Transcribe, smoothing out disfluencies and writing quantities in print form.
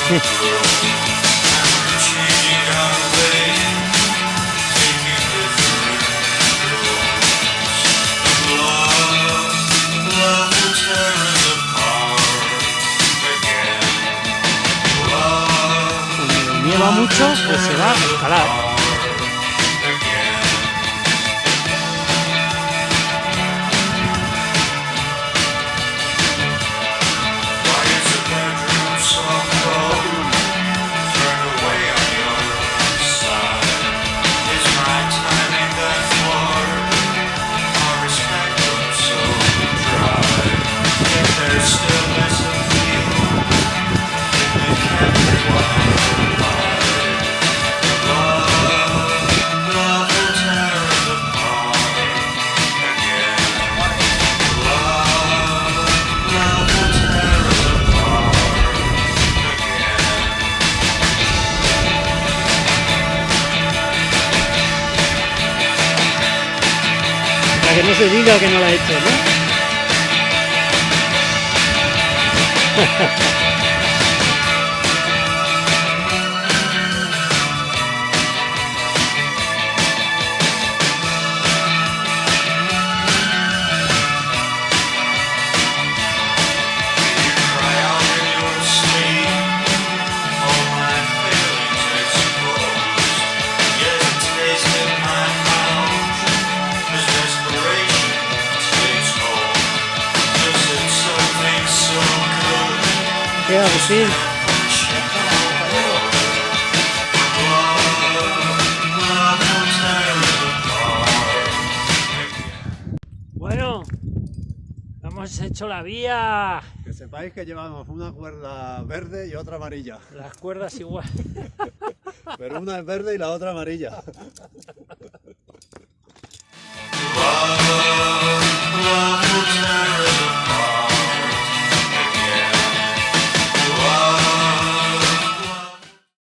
Cuando nieva mucho, pues se va a escalar. Para que no se diga que no la he hecho, ¿no? ¿Qué Agustín? Bueno, hemos hecho la vía. Que sepáis que llevamos una cuerda verde y otra amarilla. Las cuerdas igual. Pero una es verde y la otra amarilla.